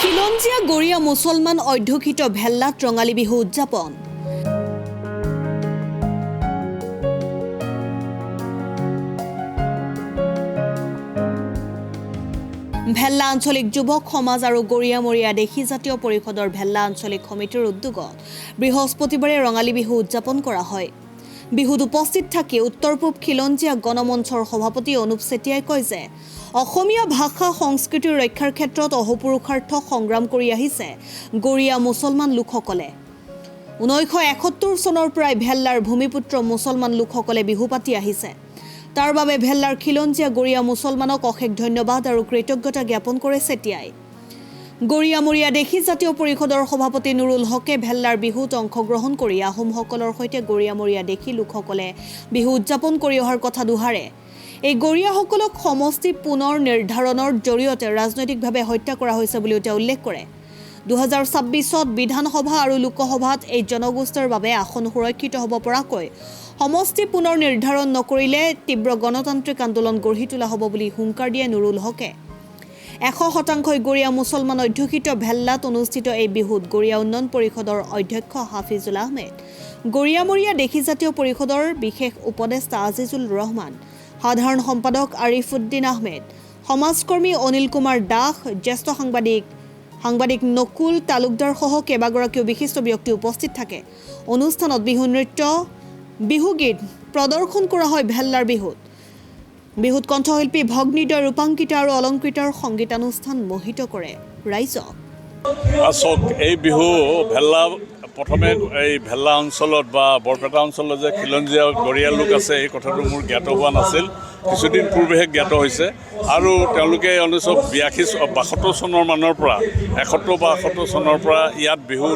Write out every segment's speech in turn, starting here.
খিলঞ্জীয়া গৰীয়া মুছলমান অধ্যুষিত ভেল্লাত ৰঙালী বিহু উদযাপন। ভেল্লা আঞ্চলিক যুৱক সমাজ আৰু গৰীয়ামৰীয়া দেশী জাতীয় পৰিষদৰ ভেল্লা আঞ্চলিক সমিতিৰ উদ্যোগত বৃহস্পতিবাৰে ৰঙালী বিহু উদযাপন কৰা হয়। বিহুত উপস্থিত থাকি উত্তৰ পূব খিলঞ্জীয়া গণমঞ্চৰ সভাপতি অনুপ চেতিয়াই কয় যে অসমীয়া ভাষা সংস্কৃতিৰ ৰক্ষাৰ ক্ষেত্ৰত অহোপুৰুষাৰ্থ সংগ্ৰাম কৰি আহিছে গৰীয়া মুছলমান লোকসকলে। 1971 চনৰ পৰাই ভেল্লাৰ ভূমিপুত্ৰ মুছলমান লোকসকলে বিহু পাতি আহিছে। তাৰ বাবে ভেল্লাৰ খিলঞ্জীয়া গৰীয়া মুছলমানক অশেষ ধন্যবাদ আৰু কৃতজ্ঞতা জ্ঞাপন কৰে চেতিয়াই। গৰীয়ামৰীয়া দেশী জাতীয় পৰিষদৰ সভাপতি নুৰুল হকে ভেল্লাৰ বিহুত অংশগ্ৰহণ কৰি আহোমসকলৰ সৈতে গৰীয়ামৰীয়া দেশী লোকসকলে বিহু উদযাপন কৰি অহাৰ কথা দোহাৰে। এই গৰীয়াসকলক সমষ্টি পুনৰ নিৰ্ধাৰণৰ জৰিয়তে ৰাজনৈতিকভাৱে হত্যা কৰা হৈছে বুলিও তেওঁ উল্লেখ কৰে। 2026 বিধানসভা আৰু লোকসভাত এই জনগোষ্ঠীৰ বাবে আসন সুৰক্ষিত হ'ব পৰাকৈ সমষ্টি পুনৰ নিৰ্ধাৰণ নকৰিলে তীব্ৰ গণতান্ত্ৰিক আন্দোলন গঢ়ি তোলা হ'ব বুলি হুংকাৰ দিয়ে নুৰুল হকে। 100% গৰীয়া মুছলমান অধ্যুষিত ভেল্লাত অনুষ্ঠিত এই বিহুত গৰীয়া উন্নয়ন পৰিষদৰ অধ্যক্ষ হাফিজুল আহমেদ, গৰীয়ামৰীয়া দেশী জাতীয় পৰিষদৰ বিশেষ উপদেষ্টা আজিজুল ৰহমান, সাধাৰণ সম্পাদক আৰিফুদ্দিন আহমেদ, সমাজকৰ্মী অনিল কুমাৰ দাস, জ্যেষ্ঠ সাংবাদিক নকুল তালুকদাৰ সহ কেইবাগৰাকীও বিশিষ্ট ব্যক্তি উপস্থিত থাকে। অনুষ্ঠানত বিহু নৃত্য, বিহুগীত প্ৰদৰ্শন কৰা হয়। ভেল্লাৰ বিহুত কণ্ঠশিল্পী ভগ্নীদ্বয় ৰূপাংকিতা আৰু অলংকৃতাৰ সংগীতানুষ্ঠান মোহিত কৰে ৰাইজক। এই বিহু প্ৰথমে এই ভেল্লা অঞ্চলত বা বৰপেটা অঞ্চলত যে খিলঞ্জীয়া গৰীয়া লোক আছে এই কথাটো মোৰ জ্ঞাত হোৱা নাছিল। কিছুদিন পূৰ্বেহে জ্ঞাত হৈছে আৰু তেওঁলোকে 1972 চনৰ মানৰ পৰা 71 বা 71 চনৰ পৰা ইয়াত বিহু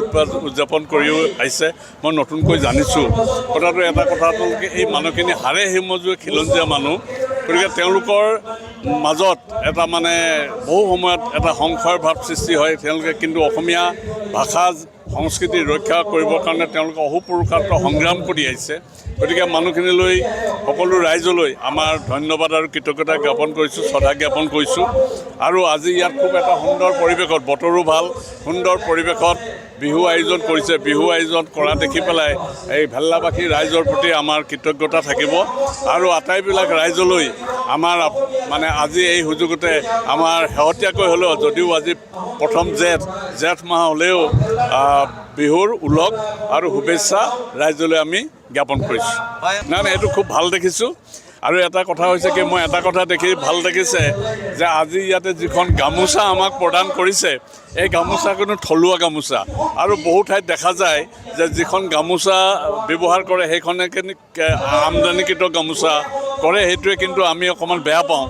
উদযাপন কৰিও আহিছে। মই নতুনকৈ জানিছোঁ কথাটো এটা কথা তেওঁলোকে এই মানুহখিনি হাড়ে হিমজুৱে খিলঞ্জীয়া মানুহ, গতিকে তেওঁলোকৰ মাজত এটা বহু সময়ত এটা সংশয়ৰ ভাৱ সৃষ্টি হয়। তেওঁলোকে কিন্তু অসমীয়া ভাষা সংস্কৃতি ৰক্ষা কৰিবৰ কাৰণে তেওঁলোকে অহোপুৰুষাৰ্থ সংগ্ৰাম কৰি আহিছে। গতিকে মানুহখিনিলৈ সকলো ৰাইজলৈ আমাৰ ধন্যবাদ আৰু কৃতজ্ঞতা জ্ঞাপন কৰিছোঁ, শ্ৰদ্ধা জ্ঞাপন কৰিছোঁ। আৰু আজি ইয়াত খুব এটা সুন্দৰ পৰিৱেশত, বতৰো ভাল, সুন্দৰ পৰিৱেশত বিহু আয়োজন কৰিছে। বিহু আয়োজন কৰা দেখি পেলাই এই ভেল্লাবাসী ৰাইজৰ প্ৰতি আমাৰ কৃতজ্ঞতা থাকিব আৰু আটাইবিলাক ৰাইজলৈ আমাৰ আজি এই সুযোগতে আমাৰ শেহতীয়াকৈ হ'লেও, যদিও আজি প্ৰথম জেঠ মাহ হ'লেও বিহুৰ ওলগ আৰু শুভেচ্ছা ৰাইজলৈ আমি জ্ঞাপন কৰিছোঁ। এইটো খুব ভাল দেখিছোঁ। আৰু এটা কথা হৈছে কি, মই এটা কথা দেখি ভাল লাগিছে যে আজি ইয়াতে যিখন গামোচা আমাক প্ৰদান কৰিছে, এই গামোচা কোনো থলুৱা গামোচা। আৰু বহু ঠাইত দেখা যায় যে যিখন গামোচা ব্যৱহাৰ কৰে সেইখনে আমদানিকৃত গামোচা কৰে। সেইটোৱে কিন্তু আমি অকণমান বেয়া পাওঁ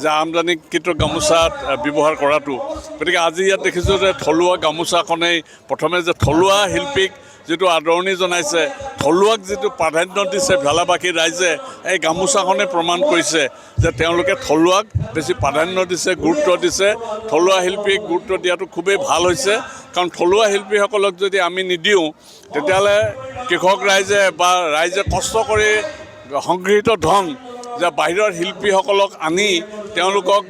যে আমদানিকৃত গামোচাত ব্যৱহাৰ কৰাটো। গতিকে আজি ইয়াত দেখিছোঁ যে থলুৱা গামোচাখনেই প্ৰথমে যে থলুৱা শিল্পীক যিটো আদৰণি জনাইছে, থলুৱাক যিটো প্ৰাধান্য দিছে ভেল্লাবাসী ৰাইজে, এই গামোচাখনে প্ৰমাণ কৰিছে যে তেওঁলোকে থলুৱাক বেছি প্ৰাধান্য দিছে, গুৰুত্ব দিছে। থলুৱা শিল্পীক গুৰুত্ব দিয়াটো খুবেই ভাল হৈছে, কাৰণ থলুৱা শিল্পীসকলক যদি আমি নিদিওঁ তেতিয়াহ'লে কৃষক ৰাইজে বা ৰাইজে কষ্ট কৰি সংগৃহীত ধন যে বাহিৰৰ শিল্পীসকলক আনি তেওঁলোকক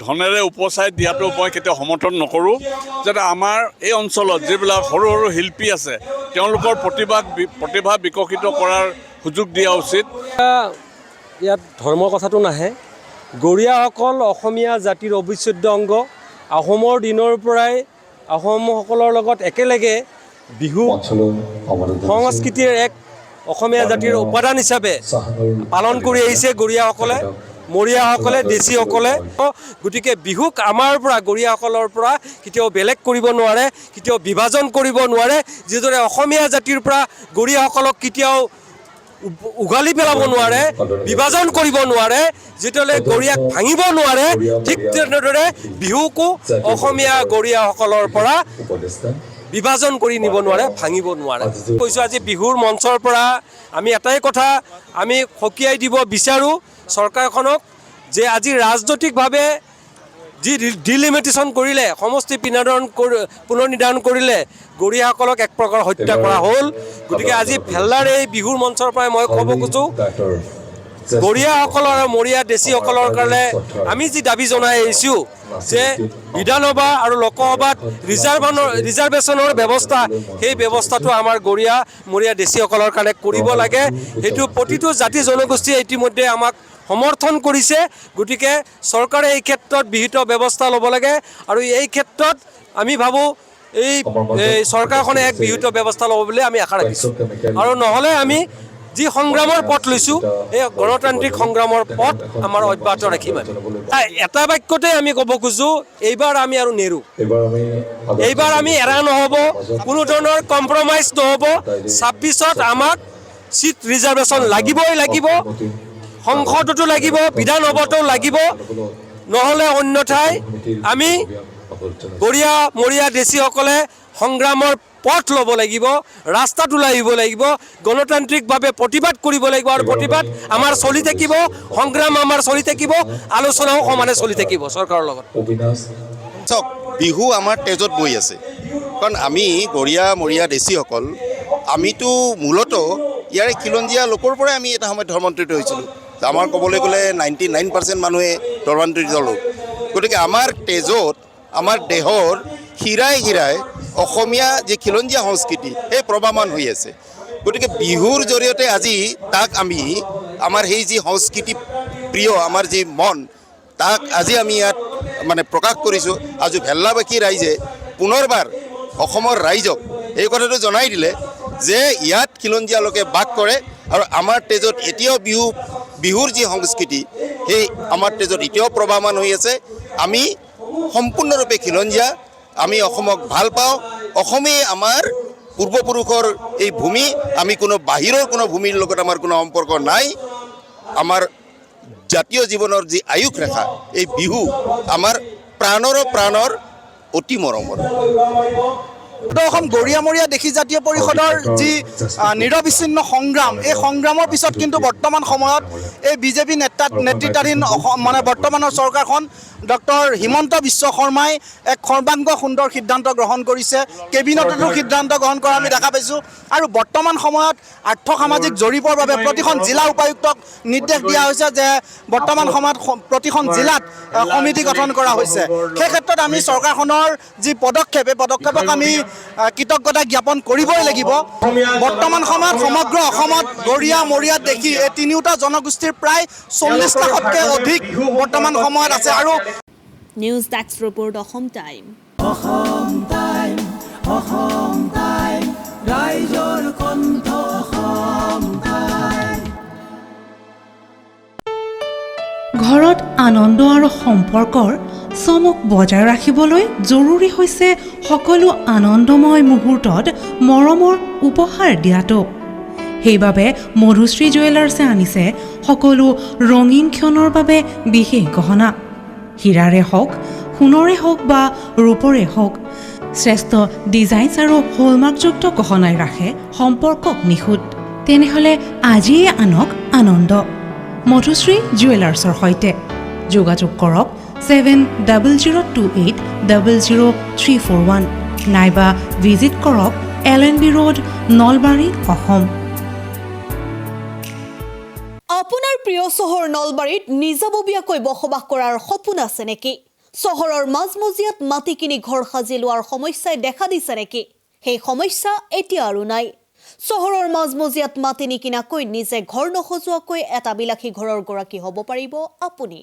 ধনেৰে উপচাই দিয়াটো মই কেতিয়াও সমৰ্থন নকৰোঁ। যাতে আমাৰ এই অঞ্চলত যিবিলাক সৰু সৰু শিল্পী আছে তেওঁলোকৰ প্ৰতিভা বিকশিত কৰাৰ সুযোগ দিয়া উচিত। ইয়াত ধৰ্মৰ কথাটো নাহে। গৰীয়াসকল অসমীয়া জাতিৰ অবিচ্ছেদ্য অংগ। আহোমৰ দিনৰ পৰাই আহোমসকলৰ লগত একেলগে বিহু সংস্কৃতিৰ এক অসমীয়া জাতিৰ উপাদান হিচাপে পালন কৰি আহিছে গৰীয়াসকলে, মৰীয়াসকলে, দেশীসকলে। গতিকে বিহুক আমাৰ পৰা, গৰীয়াসকলৰ পৰা কেতিয়াও বেলেগ কৰিব নোৱাৰে, কেতিয়াও বিভাজন কৰিব নোৱাৰে। যিদৰে অসমীয়া জাতিৰ পৰা গৰীয়াসকলক কেতিয়াও উঘালি পেলাব নোৱাৰে, বিভাজন কৰিব নোৱাৰে, যিদৰে গৰীয়াক ভাঙিব নোৱাৰে, ঠিক তেনেদৰে বিহুকো অসমীয়া গৰীয়াসকলৰ পৰা বিভাজন কৰি নিব নোৱাৰে, ভাঙিব নোৱাৰে। কৈছোঁ আজি বিহুৰ মঞ্চৰ পৰা আমি এটাই কথা আমি সকীয়াই দিব বিচাৰোঁ চৰকাৰখনক, যে আজি ৰাজনৈতিকভাৱে যি ডিলিমিটেশ্যন কৰিলে, সমষ্টি পুনৰ নিৰ্ধাৰণ কৰিলে, গৰীয়াসকলক এক প্ৰকাৰ হত্যা কৰা হ'ল। গতিকে আজি ভেল্লাৰ এই বিহুৰ মঞ্চৰ পৰাই মই ক'ব খোজোঁ গৰীয়াসকলৰ আৰু মৰিয়া দেশীসকলৰ কাৰণে আমি যি দাবী জনাই আহিছোঁ যে বিধানসভা আৰু লোকসভাত ৰিজাৰ্ভেশ্যনৰ ব্যৱস্থা সেই ব্যৱস্থাটো আমাৰ গৰীয়া মৰিয়া দেশীসকলৰ কাৰণে কৰিব লাগে সেইটো প্ৰতিটো জাতি জনগোষ্ঠীয়ে ইতিমধ্যে আমাক সমৰ্থন কৰিছে গতিকে চৰকাৰে এই ক্ষেত্ৰত বিহিত ব্যৱস্থা ল'ব লাগে আৰু এই ক্ষেত্ৰত আমি ভাবোঁ এই চৰকাৰখনে এক বিহিত ব্যৱস্থা ল'ব বুলি আমি আশা ৰাখিছোঁ আৰু নহ'লে আমি যি সংগ্ৰামৰ পথ লৈছোঁ এই গণতান্ত্ৰিক সংগ্ৰামৰ পথ আমাৰ অব্যাহত ৰাখিম এটা বাক্যতে আমি ক'ব খোজোঁ এইবাৰ আমি আৰু নেৰোঁ এইবাৰ আমি এৰা নহ'ব কোনো ধৰণৰ কম্প্ৰমাইজ নহ'ব 26ত আমাক চিট ৰিজাৰ্ভেশ্যন লাগিবই লাগিব সংসদতো লাগিব বিধানসভাতো লাগিব নহ'লে অন্যথাই আমি গৰীয়া মৰিয়া দেশীসকলে সংগ্ৰামৰ পথ ল'ব লাগিব ৰাস্তাত ওলাই আহিব লাগিব গণতান্ত্ৰিকভাৱে প্ৰতিবাদ কৰিব লাগিব আৰু প্ৰতিবাদ আমাৰ চলি থাকিব সংগ্ৰাম আমাৰ চলি থাকিব আলোচনাও সমানে চলি থাকিব চৰকাৰৰ লগত চাওক বিহু আমাৰ তেজত বৈ আছে কাৰণ আমি গৰীয়া মৰিয়া দেশীসকল আমিতো মূলতঃ ইয়াৰে খিলঞ্জীয়া লোকৰ পৰাই আমি এটা সময়ত ধৰ্মান্তৰিত হৈছিলোঁ আমাৰ ক'বলৈ গ'লে 99% মানুহে ধৰ্মান্তৰিত লোক গতিকে আমাৰ তেজত আমাৰ দেহৰ শিৰাই শিৰাই অসমীয়া যি খিলঞ্জীয়া সংস্কৃতি সেই প্ৰবাহমান হৈ আছে গতিকে বিহুৰ জৰিয়তে আজি তাক আমি আমাৰ সেই যি সংস্কৃতি প্ৰিয় আমাৰ যি মন তাক আজি আমি ইয়াত মানে প্ৰকাশ কৰিছোঁ আজি ভেল্লাবাসী ৰাইজে পুনৰবাৰ অসমৰ ৰাইজক এই কথাটো জনাই দিলে যে ইয়াত খিলঞ্জীয়া লোকে বাস কৰে আৰু আমাৰ তেজত এতিয়াও বিহুৰ যি সংস্কৃতি সেই আমাৰ তেজত এতিয়াও প্ৰবাহমান হৈ আছে আমি সম্পূৰ্ণৰূপে খিলঞ্জীয়া আমি অসমক ভাল পাওঁ অসমেই আমাৰ পূৰ্বপুৰুষৰ এই ভূমি আমি কোনো বাহিৰৰ কোনো ভূমিৰ লগত আমাৰ কোনো সম্পৰ্ক নাই আমাৰ জাতীয় জীৱনৰ যি আয়ুস ৰেখা এই বিহু আমাৰ প্ৰাণৰ অতি মৰমৰ অসম গৰীয়া মৰিয়া দেশী জাতীয় পৰিষদৰ যি নিৰবিচ্ছিন্ন সংগ্ৰাম এই সংগ্ৰামৰ পিছত কিন্তু বৰ্তমান সময়ত এই বিজেপি নেতৃত্বাধীন মানে বৰ্তমানৰ চৰকাৰখন ডক্টৰ হিমন্ত বিশ্ব শৰ্মাই এক সৰ্বাংগ সুন্দৰ সিদ্ধান্ত গ্ৰহণ কৰিছে কেবিনেটতো সিদ্ধান্ত গ্ৰহণ কৰা আমি দেখা পাইছোঁ আৰু বৰ্তমান সময়ত আৰ্থ সামাজিক জৰীপৰ বাবে প্ৰতিখন জিলা উপায়ুক্তক নিৰ্দেশ দিয়া হৈছে যে বৰ্তমান সময়ত প্ৰতিখন জিলাত সমিতি গঠন কৰা হৈছে সেই ক্ষেত্ৰত আমি চৰকাৰখনৰ যি পদক্ষেপ এই পদক্ষেপক আমি কৃতজ্ঞতা জ্ঞাপন কৰিবই লাগিব বৰ্তমান সময়ত সমগ্ৰ অসমত গৰীয়া মৰিয়া দেশী এই তিনিওটা জনগোষ্ঠীৰ প্ৰায় 40 লাখতকৈ অধিক বৰ্তমান সময়ত আছে আৰু news desk report Assam time ৰাইজৰ কণ্ঠ অসম টাইম ঘৰত আনন্দ আৰু সম্পৰ্কৰ চমক বজাই ৰাখিবলৈ জৰুৰী হৈছে সকলো আনন্দময় মুহূৰ্তত মৰমৰ উপহাৰ দিয়াটো সেইবাবে মধুশ্ৰী জুৱেলাৰ্ছে আনিছে সকলো ৰঙীন ক্ষণৰ বাবে বিশেষ গহনা হীৰাৰে হওক সোণৰে হওক বা ৰূপৰে হওক শ্ৰেষ্ঠ ডিজাইনছ আৰু হলমাৰ্কযুক্ত গহনাই ৰাখে সম্পৰ্কক নিখুঁত তেনেহ'লে আজিয়ে আনক আনন্দ মধুশ্ৰী জুৱেলাৰ্ছৰ সৈতে যোগাযোগ কৰক 7028000341 নাইবা ভিজিট কৰক LNB ৰোড নলবাৰী অসম আপোনাৰ প্ৰিয় চহৰ নলবাৰীত নিজাববীয়াকৈ বসবাস কৰাৰ সপোন আছে নেকি চহৰৰ মাজমজিয়াত মাটি কিনি ঘৰ সাজি লোৱাৰ সমস্যাই দেখা দিছে নেকি সেই সমস্যা এতিয়া আৰু নাই চহৰৰ মাজমজিয়াত মাটি নিকিনাকৈ নিজে ঘৰ নসজোৱাকৈ এটা বিলাসী ঘৰৰ গৰাকী হ'ব পাৰিব আপুনি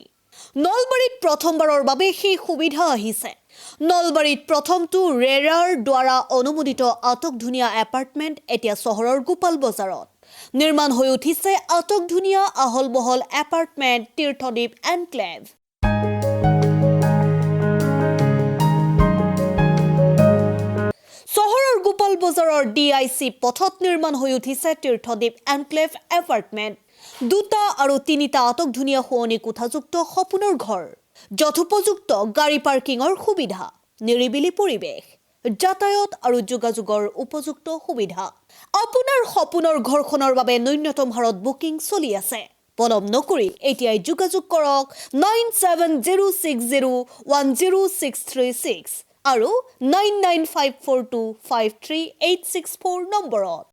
নলবাৰীত প্ৰথমবাৰৰ বাবে সেই সুবিধা আহিছে নলবাৰীত প্ৰথমটো ৰেৰাৰ দ্বাৰা অনুমোদিত আটকধুনীয়া এপাৰ্টমেণ্ট এতিয়া চহৰৰ গোপাল বজাৰত নিৰ্মাণ হৈ উঠিছে আটকধুনীয়া আহল বহল এপাৰ্টমেণ্ট তীৰ্থদ্বীপ এনক্লেভ চহৰৰ গোপাল বজাৰৰ DIC পথত নিৰ্মাণ হৈ উঠিছে তীৰ্থদ্বীপ এনক্লেভ এপাৰ্টমেণ্ট দুটা আৰু তিনিটা আটকধুনীয়া শুৱনি কোঠাযুক্ত সপোনৰ ঘৰ যথোপযুক্ত গাড়ী পাৰ্কিঙৰ সুবিধা নিৰিবিলি পৰিৱেশ যাতায়াত আৰু যোগাযোগৰ উপযুক্ত সুবিধা আপোনাৰ সপোনৰ ঘৰখনৰ বাবে ন্যূনতম হাৰত বুকিং চলি আছে পলম নকৰি এতিয়াই যোগাযোগ কৰক 9706010636 আৰু 9954253864 নম্বৰত